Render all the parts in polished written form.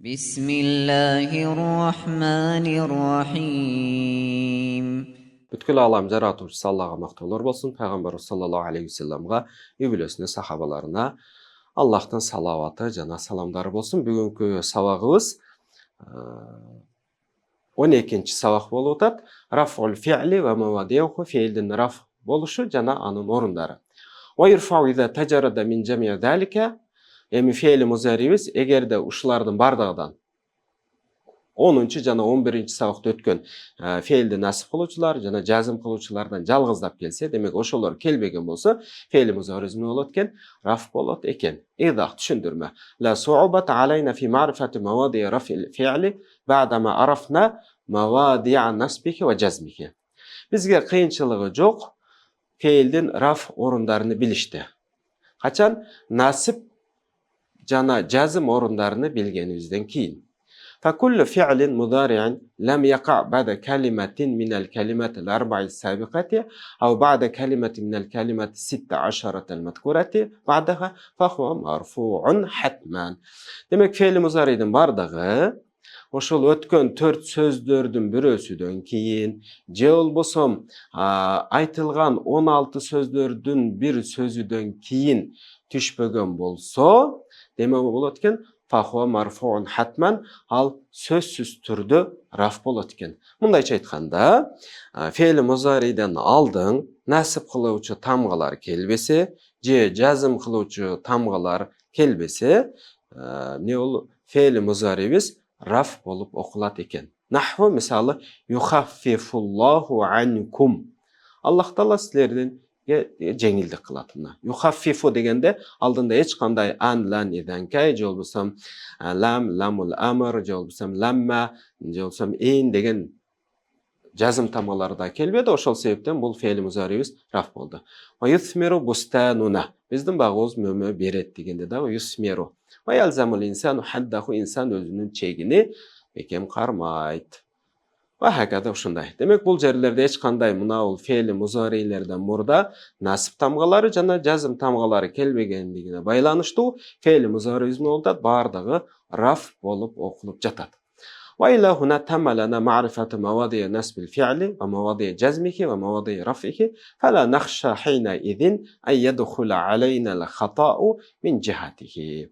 بسم الله الرحمن الرحيم. Бүткүл алам жаратуучусу Аллага мактоолор болсун. Пайгамбар саллаллаху алейхи вассаламга, үй-бүлөсүнө, сахабаларына Аллахтын салаваты жана саламдары болсун. Бүгүнкү сабагыбыз 12-чи сабак болуп атат. Рафул фи'ли ва мавадиуху, феилдин раф болушу жана анын орундары. Ва ирфау иза тажарада мин жамиъ залика. Эми феили музарибиз эгерде ушулардын бардыгынан 10-чы жана 11-чи сабакта өткөн феилди насып кылуучулар жана жазым кылуучулардан жалгыздап келсе, демек ошолор келбеген болсо, феили музариб болот экен, раф болот экен. Идах түшүндүрмө. La su'ubat alayna fi ma'rifati mawadi' raf'il fi'li ba'dama arafna mawadi'a nasbihi wa jazmihi. Бизге кыйынчылыгы жок феилдин раф орундарын билишти. Качан насып жана жазым орундарын билгенибизден кийин. فكل فعل مضارع لم يقع بعد كلمة من الكلمات الأربع السابقة أو بعد كلمة من الكلمات 16 المذكورة بعدها فهو مرفوع حتما. Demek fe'li muzari'nin bardığı ошол өткөн 4 сөздөрдүн бирөөсүдөн кийин же болбосо айтылган 16 сөздөрдүн бир сөзүдөн кийин түшпөгөн болсо, деме болот экен, фахуа марфуун хатман, ал сөзсүз түрдө раф болот экен. Мындайча айтканда, фе'ли музариден алдың насып кылуучу тамгалар келбесе, же жазым кылуучу тамгалар келбесе, не ол фе'ли музарибиз раф болуп окулат экен. Нахву мисалы юхаффифуллаху анкум. Аллах Таала силерден жеңилдик кылат. Юхаффифу дегенде алдында эч кандай ан, лан, идан, кай, же болбосо лам, ламул амр, же болбосо ламма, же болбосо ин деген жазым тамгаларда келбеди. Ошол себептен бул фе'ли музарибиз раф болду. Ва юсмиру бустануна. Биздин багыбыз мөмө берет дегенде да юсмиру. Ва ялзамул инсану хаддаху, инсан өзүнүн чегини бекем кармайт. Ва хакада ушундай. Демек бул жерлерде эч кандай мына фе'ли музарилерден мурда насып тамгалары жана жазым тамгалары келбегендигине байланыштуу фе'ли музарибиздин болот, бардыгы раф болуп окулуп жатат. وإلى هنا تم لنا معرفة مواضيع نصب الفعل ومواضيع جزمه ومواضيع رفعه فلا نخشى حينئذ أن يدخل علينا الخطأ من جهته.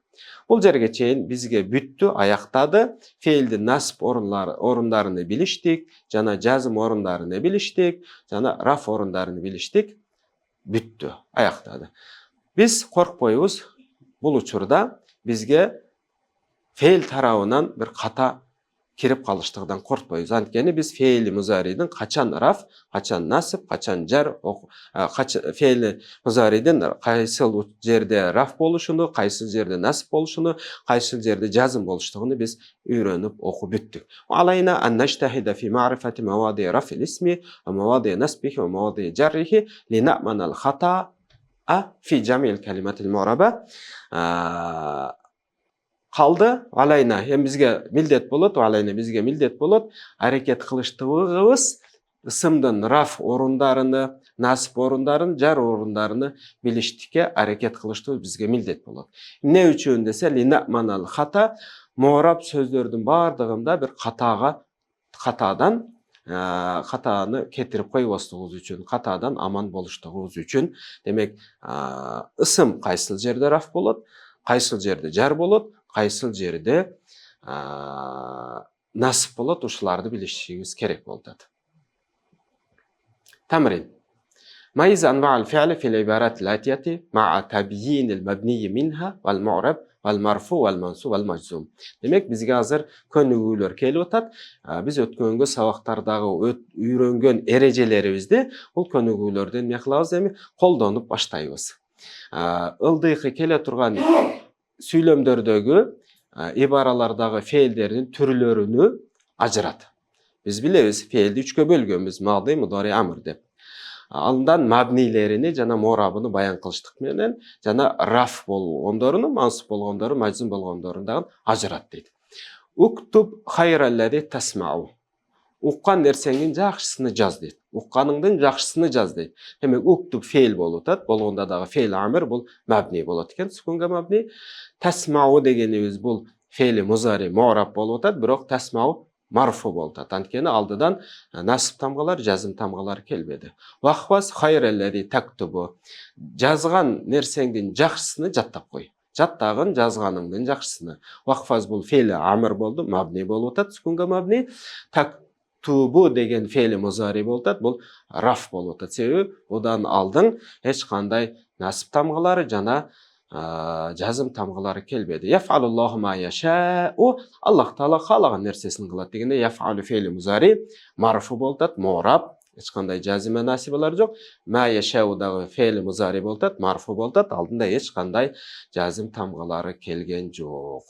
Бул жерге чейин бизге бүттү, аяктады. Феилди насып орундарыны билиштик, жана жазым орундарыны билиштик, жана раф орундарыны билиштик. Бүттү, аяктады. Биз коркпойбуз, бул учурда бизге феил тарабынан бир ката кирип калыштыгынан коркпойбуз. Анткени биз фе'ли музаридин качан раф, качан насып, качан жар, фе'ли музаридин кайсыл жерде раф болушуну, кайсыл жерде насып болушуну, кайсыл жерде жазым болуштугун биз үйрөнүп окуп бүттүк. Алайна ан наштахида фи ма'рифати мавади раф'ил исми ва мавади насбихи ва мавади жаррихи линамана ал хата фи жамил калиматил му'раба. Қалды, алайна, бизге милдет болот, алайна бизге милдет болот, аракет кылыштыгыбыз ысымдын раф орундарыны, насып орундарын, жар орундарын билиштикке аракет кылыштыгыбыз бизге милдет болот. Эмне үчүн десе, линаманал хата, му'раб сөздөрдүн бардыгында бир катаны кетирип койбостугубуз үчүн, катадан аман болуштугубуз үчүн. Демек, ысым кайсыл жерде раф болот, кайсыл жерде жар болот, кайсыл жерде насып болот, ушуларды билишибиз керек болот. Тамрин. Майз анва'л фи'ли фил ибарат латияти ма'a табйинил мабни минха вал му'раб вал марфу вал мансуб вал majzum. Демек бизге азыр көнүгүүлөр келип атат. Биз өткөнгө сабактардагы үйрөнгөн эрежелерибизди бул көнүгүүлөрдөн эмне кылабыз, эми колдонуп баштайбыз. Ылдыйкы келе турган сүйлөмдөрдөгү ибаралардагы феилдердин түрлөрүнү ажырат. Биз билебиз, феилди 3кө бөлгөнбүз, мады, мудари, амр деп. Андан мабнилерини жана мурабыны баян кылыштык менен жана раф болгондорун, мансуб болгондорун, majzum болгондорун дагы ажырат дейт. Уктуб хайраллади тасмау. Уккан нерсеңдин жакшысыны жаз дейт. Укканыңдын жакшысыны жаз дейт. Демек уктуб феил болуп атат. Болгондо дагы феил амр бул мабни болот экен, сукунга мабни. Тасмау дегенибиз бул fe'li muzari mu'rab bo'lib o'tadi, biroq tasmau marfu bo'ldi. Antkeni aldidan nasb tamg'alar, jazm tamg'alari kelmedi. Vahvas xayralladi taktubu. Жазған нәрсеңден жақсысını жаттап қой. Жаттағын жазғаныңдың жақсысını. Вахфаз бұл фейлі амыр болды, мабни болып отады, сүкунга мабни. Тактубу деген фейлі музари болды, бұл раф болып отады. Себебі одан алдың ешқандай насып тамғалары жана жазым тамғалары келбеді. Яф'алуллаху ма яшау. Аллах Таала қалаған нәрсесін қылады дегенде яф'алу фейлі музари марфу болды, мураб. Ешқандай жазима насибалар жоқ. Ма яшаудағы фе'ли музари болды, марфу болды, алдында ешқандай жазим тамғалары келген жоқ.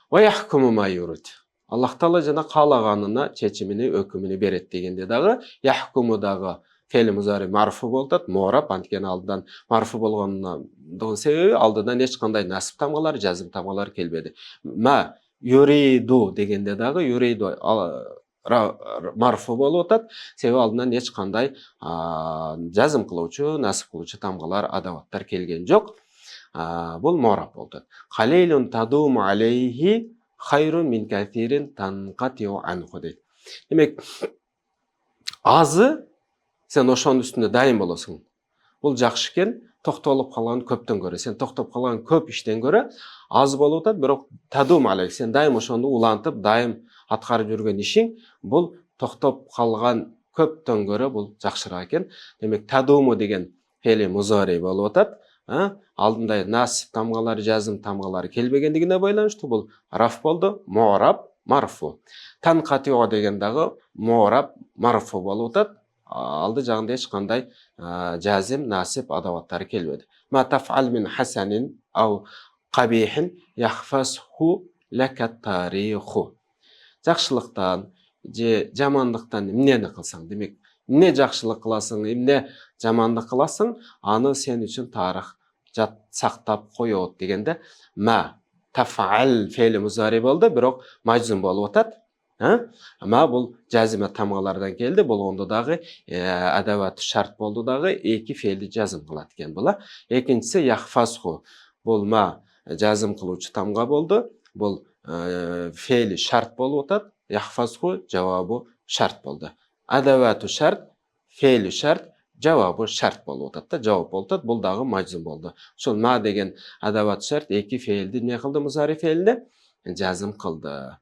Ва яхкуму ма юрид. Аллах Таала жана қалағанына чечимини, өкүмүнү берет дегенде дағы яхкумудағы фе'ли музари марфу болды, мураб, анткени алдыдан марфу болгондугун себеби алдыдан ешқандай насиб тамгалары, жазим тамгалары келбеди. Ма юриду дегенде дағы юриду марфу болып отады, себебі алдынан ешқандай жазым қылуучу, насып қылуучу тамғалар, адаваттар келген жоқ. Бұл мораб болды. Қалейлун тадуму алейхи хайрун мин кафирин танқатиу анху дейді. Демек, азы сен ошоның үстінде дайым болосың. Бұл жақшы екен, тоқталып қалған көптен көрі. Сен тоқтап қалған көп іштен көрі, аз болып отады, бірақ тадум алейхи, сен дайым ошоны улантып, дайым атқарып жүрген ишин, бұл тоқтап қалған көптен көрі бұл жақшырақ екен. Демек, тадуму деген фе'ли музари болып отады. Алдында насиб тамғалары, жазым тамғалары келбегендігіне байланышты бұл раф болды, му'раб, марфу. Танқатиу дегендағы му'раб, марфу болып отады. Алды жағында ешқандай жазим, насиб, адаваттары келбеді. Ма таф'ал мин хасанин ау қабихин яхфасху лакат тариху. Жақшылықтан, жамандықтан емнені қылсаң, демек, не жақшылық қыласың, емне жамандық қыласың, аны сен үшін тарих сақтап қойот дегенде, ма таф'ал фе'ли музари болды, бірақ majzum болып отады. Ма бұл жазима тамғалардан келді, бұл ондадағы адаваты шарт болды дағы екі фе'лді жазым қылады екен бұла. Екіншісі яхфасху, бұл ма жазым қылушы тамға болды, бұл фе'ли шарт болып отады, яхфасху жауабы шарт болды. Адаваты шарт, фе'ли шарт, жауабы шарт болып отады, жауап болды, бұл дағы majzum болды. Сол ма деген адаваты шарт екі фе'лді не қылды, музари фе'лді жазым қылды.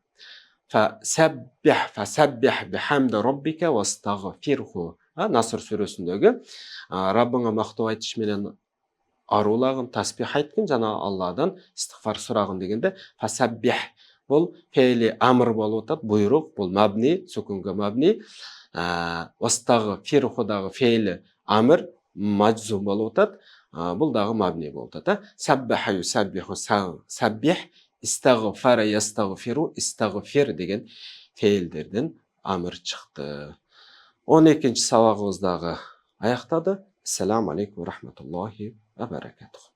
Фасаббих бихамди раббика вастагфирху. Наср сүресіндегі Раббыңа мақтау айтыш менен арулағын, таспих айткын, жана Алладан истигфар сұрағын дегенде фасаббих бұл фе'ли амр болып отады, бұйрық, бұл мабни, сүкунга мабни. Вастагфирху дағы фе'ли амр majzum болып отады, бұл дағы мабни болып отады. Саббиха юсаббиху, саббих, истагфара ястагфиру, истагфир деген фе'илдерден амыр шықты. 12-ші сабағымыздағы аяқтады. Ассаламу алейкум рахматуллахи ва баракатух.